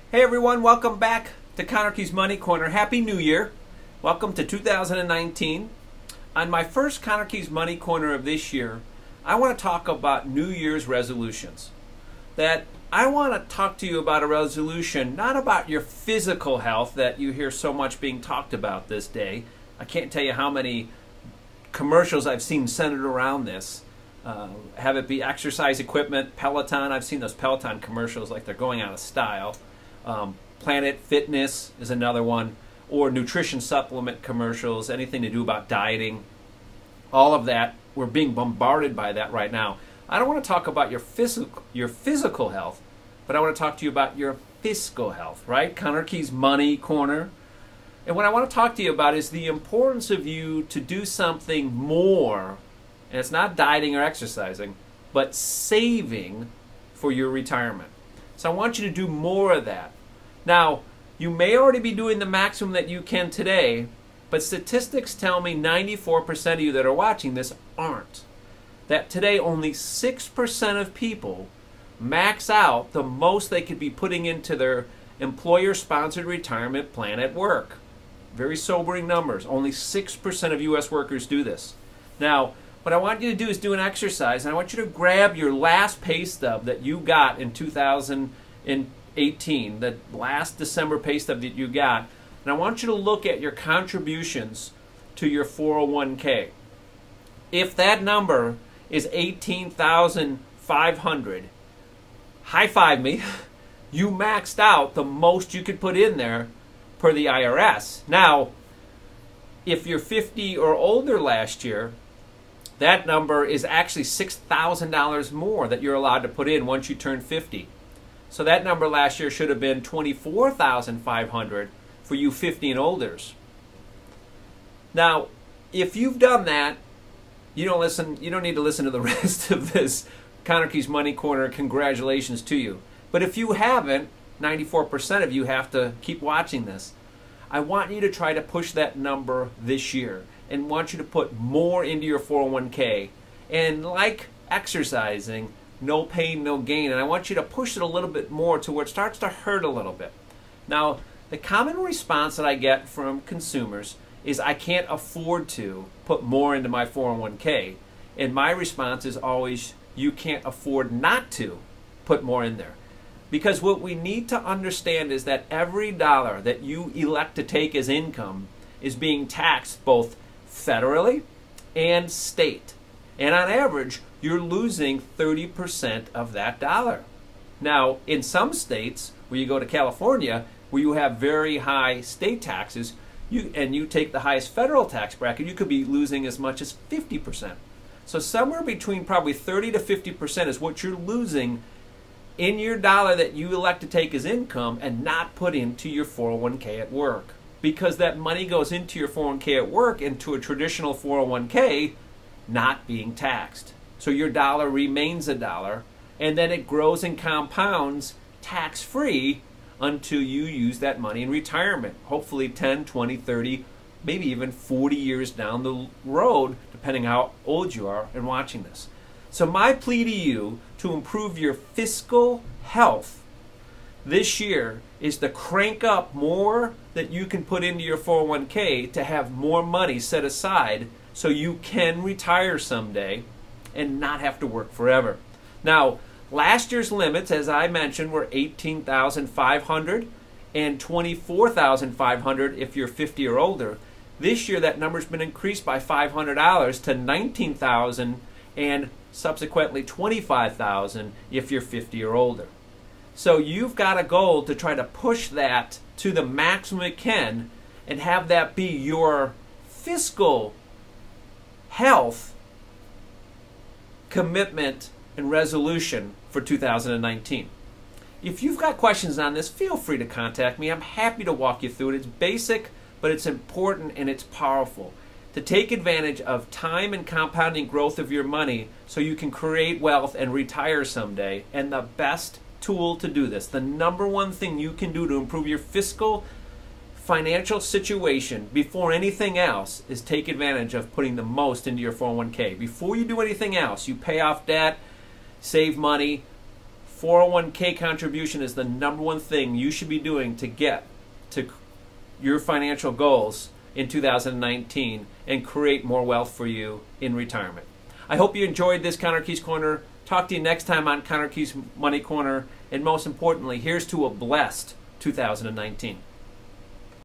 Hey everyone, welcome back to Conarchy's Money Corner. Happy New Year. Welcome to 2019. On my first Conarchy's Money Corner of this year, I want to talk about New Year's resolutions. I want to talk to you about a resolution, not about your physical health that you hear so much being talked about this day. I can't tell you how many commercials I've seen centered around this. Have it be exercise equipment, Peloton. I've seen those Peloton commercials like they're going out of style. Planet Fitness is another one, or nutrition supplement commercials, anything to do about dieting. All of that, we're being bombarded by that right now. I don't want to talk about your physical health, but I want to talk to you about your fiscal health, right? Conarchy's Money Corner. And what I want to talk to you about is the importance of you to do something more, and it's not dieting or exercising, but saving for your retirement. So I want you to do more of that. Now, you may already be doing the maximum that you can today, but statistics tell me 94% of you that are watching this aren't. That today only 6% of people max out the most they could be putting into their employer-sponsored retirement plan at work. Very sobering numbers. Only 6% of U.S. workers do this. Now, what I want you to do is do an exercise, and I want you to grab your last pay stub that you got in 2018, the last December pay stub that you got, and I want you to look at your contributions to your 401k. If that number is $18,500, high five me, you maxed out the most you could put in there per the IRS. Now, if you're 50 or older last year, that number is actually $6,000 more that you're allowed to put in once you turn 50. So that number last year should have been $24,500 for you 50 and olders. Now, if you've done that, you don't need to listen to the rest of this Conarchy's Money Corner. Congratulations to you. But if you haven't, 94% of you have to keep watching this. I want you to try to push that number this year and want you to put more into your 401k. And like exercising, no pain, no gain. And I want you to push it a little bit more to where it starts to hurt a little bit. Now, the common response that I get from consumers is I can't afford to put more into my 401k. And my response is always, you can't afford not to put more in there. Because what we need to understand is that every dollar that you elect to take as income is being taxed both federally and state. And on average, you're losing 30% of that dollar. Now, in some states, where you go to California, where you have very high state taxes, and you take the highest federal tax bracket, you could be losing as much as 50%. So somewhere between probably 30 to 50% is what you're losing in your dollar that you elect to take as income and not put into your 401k at work. Because that money goes into your 401k at work into a traditional 401k not being taxed. So your dollar remains a dollar, and then it grows and compounds tax-free until you use that money in retirement. Hopefully 10, 20, 30, maybe even 40 years down the road, depending how old you are and watching this. So my plea to you to improve your fiscal health this year is to crank up more that you can put into your 401k to have more money set aside so you can retire someday and not have to work forever. Now, last year's limits, as I mentioned, were $18,500 and $24,500 if you're 50 or older. This year, that number's been increased by $500 to $19,000 and subsequently $25,000 if you're 50 or older. So you've got a goal to try to push that to the maximum it can and have that be your fiscal health commitment and resolution for 2019. If you've got questions on this, feel free to contact me. I'm happy to walk you through it. It's basic, but it's important and it's powerful. To take advantage of time and compounding growth of your money so you can create wealth and retire someday. And the best tool to do this, the number one thing you can do to improve your fiscal financial situation before anything else, is take advantage of putting the most into your 401k. Before you do anything else, you pay off debt, save money, 401k contribution is the number one thing you should be doing to get to your financial goals in 2019 and create more wealth for you in retirement. I hope you enjoyed this Connor Keys Corner. Talk to you next time on Connor Keys Money Corner. And most importantly, here's to a blessed 2019.